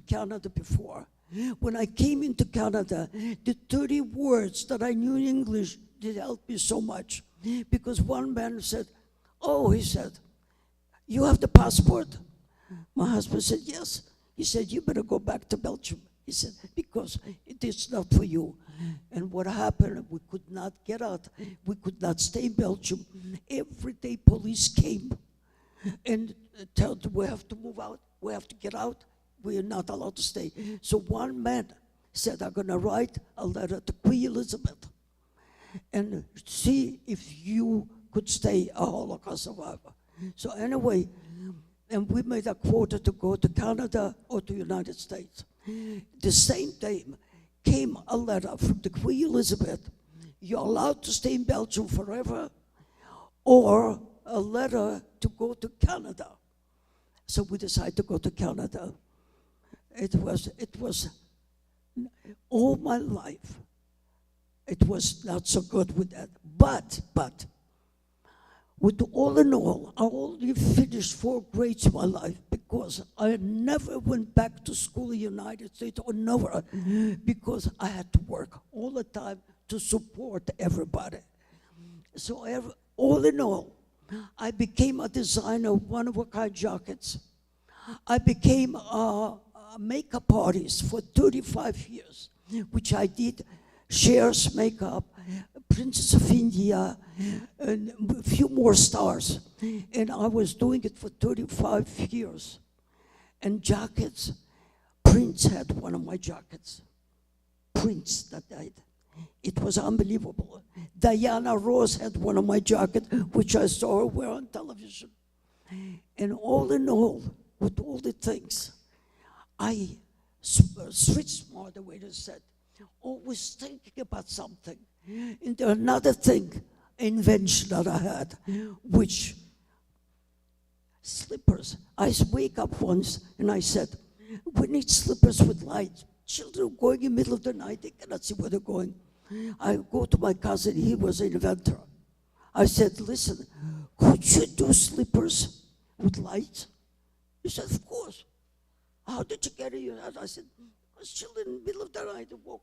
Canada before. When I came into Canada, the 30 words that I knew in English did help me so much. Because one man said, oh, he said, you have the passport? My husband said, yes. He said, you better go back to Belgium. He said, because it is not for you. And what happened, we could not get out. We could not stay in Belgium. Every day police came and told we have to move out. We have to get out. We are not allowed to stay. So one man said, I'm going to write a letter to Queen Elizabeth and see if you could stay a Holocaust survivor. So anyway, and we made a quota to go to Canada or to United States. The same day came a letter from the Queen Elizabeth, you're allowed to stay in Belgium forever, or a letter to go to Canada. So we decided to go to Canada. It was all my life. It was not so good with that. But, with all in all, I only finished 4 grades in my life because I never went back to school in the United States or nowhere because I had to work all the time to support everybody. So all in all, I became a designer of one-of-a-kind jackets. I became a makeup artist for 35 years, which I did Cher's makeup, Princess of India, and a few more stars. And I was doing it for 35 years. And jackets, Prince had one of my jackets. Prince that died. It was unbelievable. Diana Ross had one of my jackets, which I saw her wear on television. And all in all, with all the things, I street smart, the waiter said, always thinking about something. And there another thing, invention that I had, which slippers. I wake up once and I said, we need slippers with light. Children going in the middle of the night, they cannot see where they're going. I go to my cousin, he was an inventor. I said, listen, could you do slippers with light? He said, of course. How did you get it? I said, because children in the middle of the night, they walk.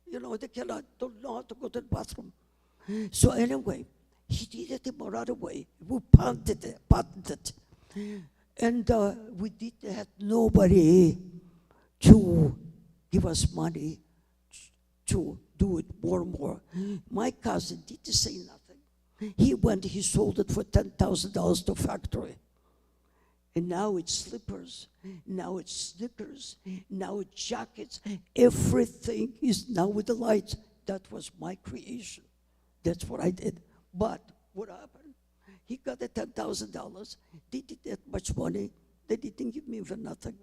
You know, they don't know how to go to the bathroom. So anyway, he did it in another way. We patented it. And we didn't have nobody to give us money to do it more and more. My cousin didn't say nothing. He went, he sold it for $10,000 to a factory. And now it's slippers, now it's sneakers, now it's jackets. Everything is now with the lights. That was my creation. That's what I did. But what happened? He got the $10,000. They didn't have much money. They didn't give me even nothing.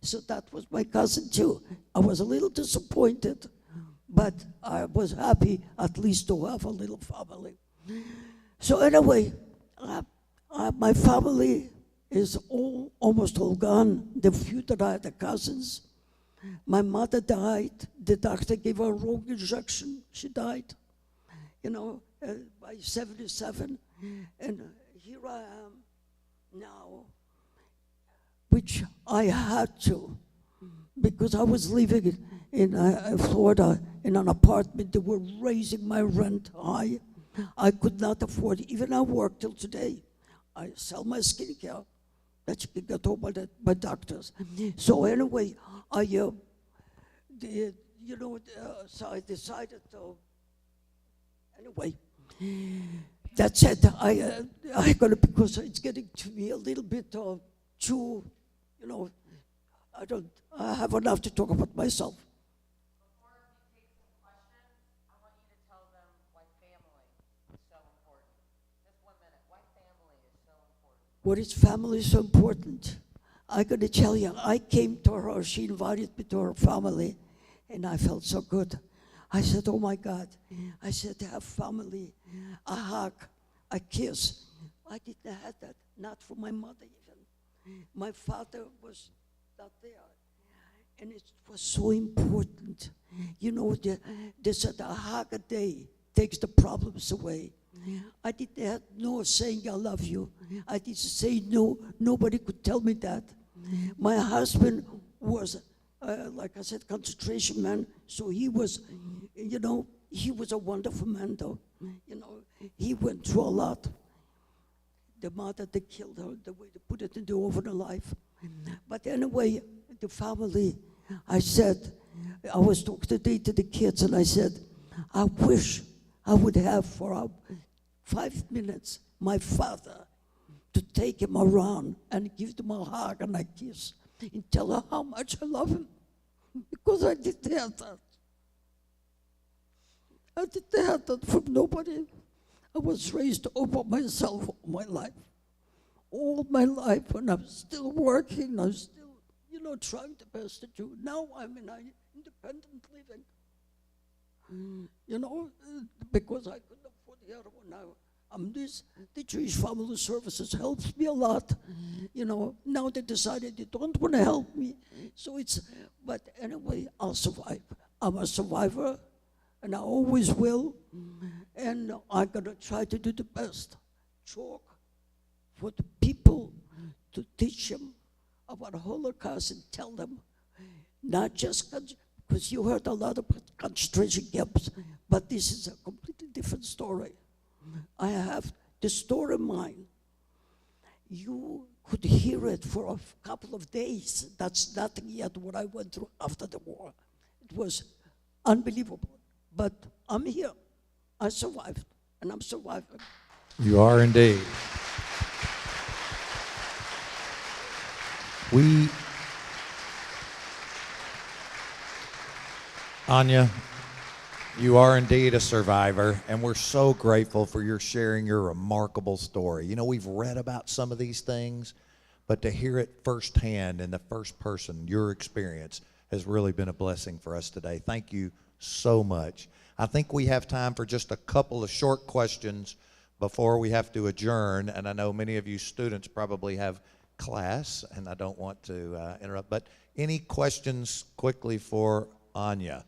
So that was my cousin too. I was a little disappointed, but I was happy at least to have a little family. So anyway, my family is almost all gone. The few that I had, the cousins. My mother died. The doctor gave her a wrong injection. She died, by 77. And here I am now, which I had to, because I was living in Florida in an apartment. They were raising my rent high. I could not afford it. Even I work till today. I sell my skincare that you can get home by doctors. So anyway, so I decided to, anyway, that's it. I got it because it's getting to me a little bit too, I have enough to talk about myself. Before you take some questions, I want you to tell them why family is so important. Just 1 minute. Why family is so important. What is family so important? I got to tell you, I came to her, she invited me to her family, and I felt so good. I said, oh my God. I said, to have family, a hug, a kiss. I didn't have that, not for my mother even. My father was not there. And it was so important. They said a hug a day takes the problems away. I didn't have no saying I love you. I didn't say no. Nobody could tell me that. My husband was, like I said, concentration man. So he was, he was a wonderful man though. He went through a lot. The mother, they killed her, the way they put it in the oven alive. But anyway, the family, I said, I was talking today to the kids and I said, I wish I would have for 5 minutes my father to take him around and give him a hug and a kiss and tell her how much I love him. Because I didn't have that. I didn't have that from nobody. I was raised all by myself all my life. All my life, and I'm still working. I'm still, trying the best to do. Now I'm in independent living. Because I couldn't afford the other one now. The Jewish Family Services helps me a lot. Now they decided they don't want to help me. So but anyway, I'll survive. I'm a survivor, and I always will. And I'm going to try to do the best. Talk for the people, to teach them about the Holocaust and tell them, not just because you heard a lot about concentration camps, but this is a completely different story. I have the story in mind. You could hear it for a couple of days. That's nothing yet what I went through after the war. It was unbelievable. But I'm here. I survived, and I'm surviving. You are indeed. Anya, you are indeed a survivor, and we're so grateful for your sharing your remarkable story. We've read about some of these things, but to hear it firsthand in the first person, your experience, has really been a blessing for us today. Thank you so much. I think we have time for just a couple of short questions before we have to adjourn, and I know many of you students probably have class, and I don't want to interrupt, but any questions quickly for Anya?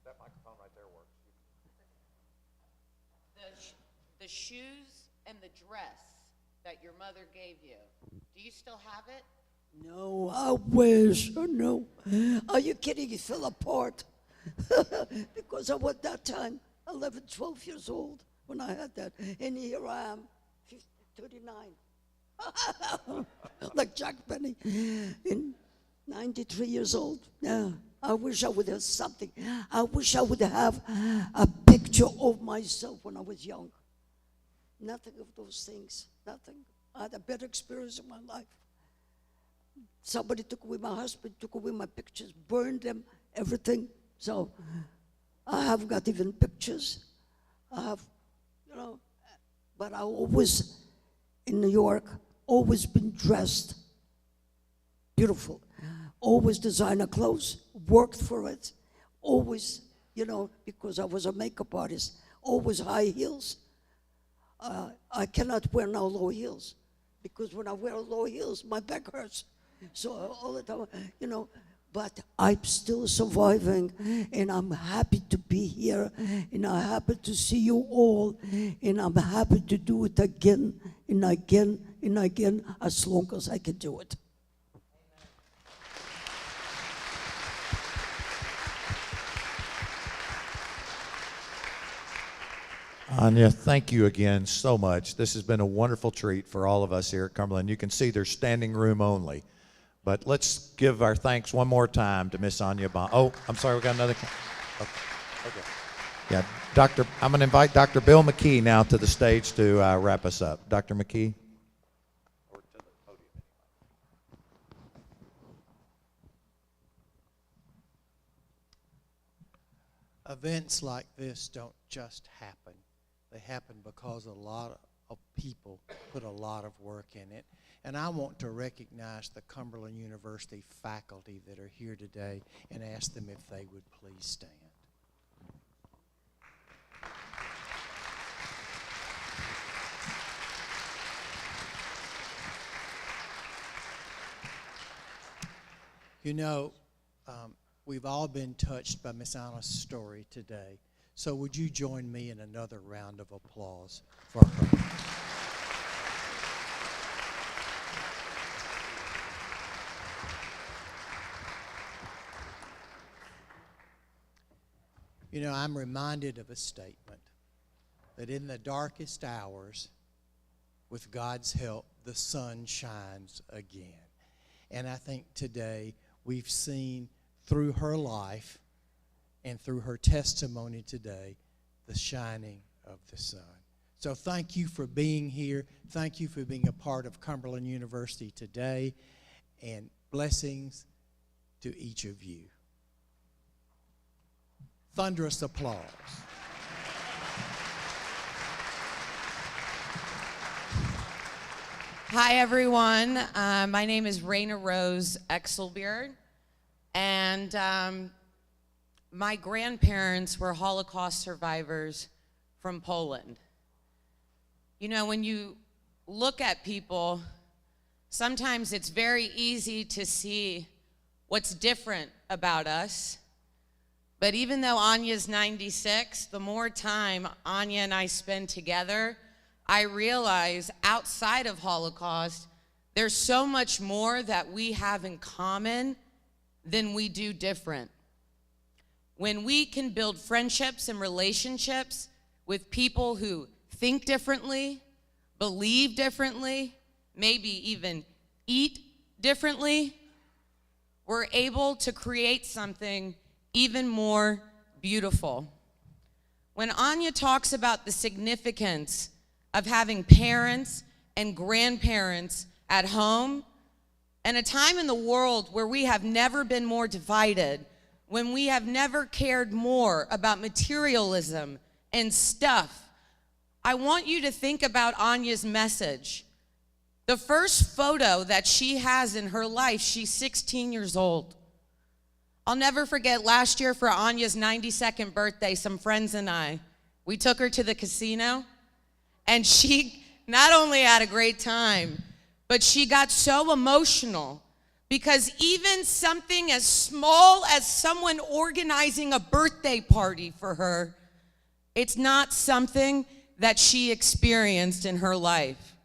That microphone right there works. The shoes and the dress that your mother gave you, do you still have it? No, I wish. Oh, no. Are you kidding? It fell apart. Because I was that time 11, 12 years old when I had that. And here I am, 39. Like Jack Benny. In 93 years old. Yeah. I wish I would have something. I wish I would have a picture of myself when I was young. Nothing of those things. Nothing. I had a better experience in my life. Somebody took away my husband, took away my pictures, burned them, everything. So I haven't got even pictures. I have, but I always, in New York, always been dressed beautiful. Always designer clothes, worked for it. Always, because I was a makeup artist, always high heels. I cannot wear now low heels because when I wear low heels, my back hurts. So all the time, but I'm still surviving, and I'm happy to be here, and I'm happy to see you all, and I'm happy to do it again and again and again as long as I can do it. Anya, thank you again so much. This has been a wonderful treat for all of us here at Cumberland. You can see there's standing room only. But let's give our thanks one more time to Miss Anya Baum. Oh, I'm sorry, we got another. Okay. Yeah, I'm going to invite Dr. Bill McKee now to the stage to wrap us up. Dr. McKee. Events like this don't just happen. They happen because a lot of people put a lot of work in it. And I want to recognize the Cumberland University faculty that are here today and ask them if they would please stand. We've all been touched by Miss Anna's story today. So would you join me in another round of applause for her? I'm reminded of a statement that in the darkest hours, with God's help, the sun shines again. And I think today we've seen through her life and through her testimony today, the shining of the sun. So thank you for being here. Thank you for being a part of Cumberland University today, and blessings to each of you. Thunderous applause. Hi, everyone. My name is Raina Rose Exelbeard, and my grandparents were Holocaust survivors from Poland. When you look at people, sometimes it's very easy to see what's different about us. But even though Anya's 96, the more time Anya and I spend together, I realize outside of Holocaust, there's so much more that we have in common than we do different. When we can build friendships and relationships with people who think differently, believe differently, maybe even eat differently, we're able to create something even more beautiful. When Anya talks about the significance of having parents and grandparents at home, and a time in the world where we have never been more divided, when we have never cared more about materialism and stuff, I want you to think about Anya's message. The first photo that she has in her life, she's 16 years old. I'll never forget last year for Anya's 92nd birthday, some friends and we took her to the casino, and she not only had a great time, but she got so emotional because even something as small as someone organizing a birthday party for her, it's not something that she experienced in her life.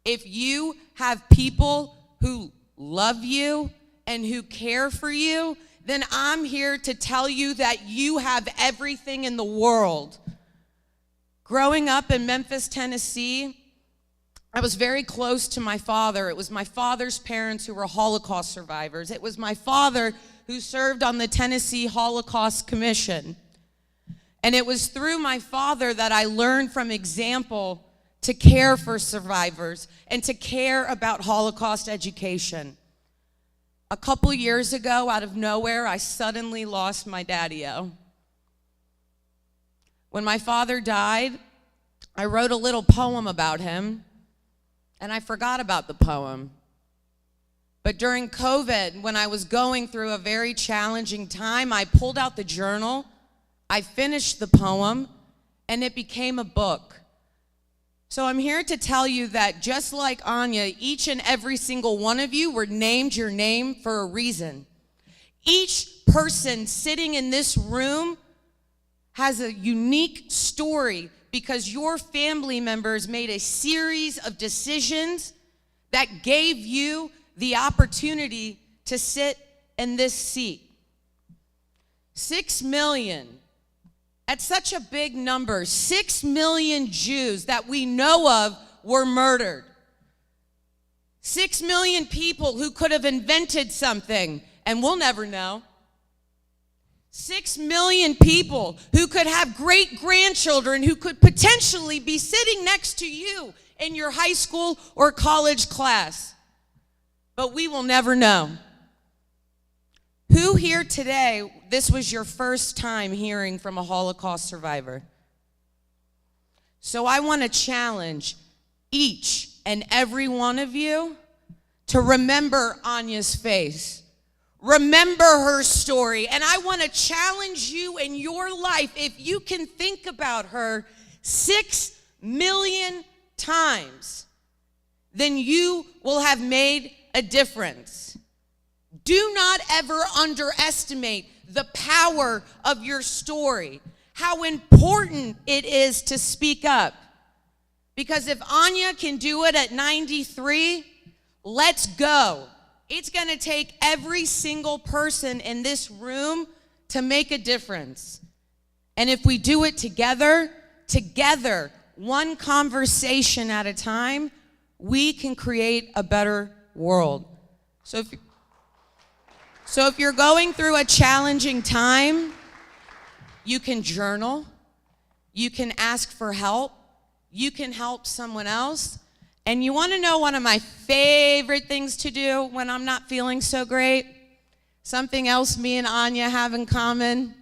If you have people who love you and who care for you, then I'm here to tell you that you have everything in the world. Growing up in Memphis, Tennessee, I was very close to my father. It was my father's parents who were Holocaust survivors. It was my father who served on the Tennessee Holocaust Commission. And it was through my father that I learned from example to care for survivors and to care about Holocaust education. A couple years ago, out of nowhere, I suddenly lost my daddy-o. When my father died, I wrote a little poem about him, and I forgot about the poem. But during COVID, when I was going through a very challenging time, I pulled out the journal, I finished the poem, and it became a book. So I'm here to tell you that just like Anya, each and every single one of you were named your name for a reason. Each person sitting in this room has a unique story because your family members made a series of decisions that gave you the opportunity to sit in this seat. 6 million. At such a big number, 6 million Jews that we know of were murdered. 6 million people who could have invented something, and we'll never know. 6 million people who could have great-grandchildren who could potentially be sitting next to you in your high school or college class. But we will never know. Who here today, this was your first time hearing from a Holocaust survivor? So I want to challenge each and every one of you to remember Anya's face. Remember her story. And I want to challenge you in your life, if you can think about her 6 million times, then you will have made a difference. Do not ever underestimate the power of your story, how important it is to speak up. Because if Anya can do it at 93, let's go. It's going to take every single person in this room to make a difference. And if we do it together, one conversation at a time, we can create a better world. So if you're going through a challenging time, you can journal, you can ask for help, you can help someone else. And you want to know one of my favorite things to do when I'm not feeling so great? Something else me and Anya have in common?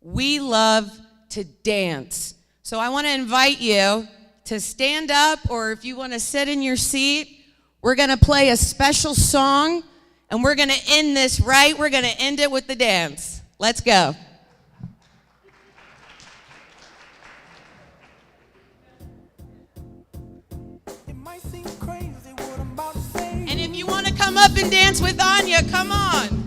We love to dance. So I want to invite you to stand up, or if you want to sit in your seat, we're going to play a special song, and we're going to end this right. We're going to end it with the dance. Let's go. And if you want to come up and dance with Anya, come on.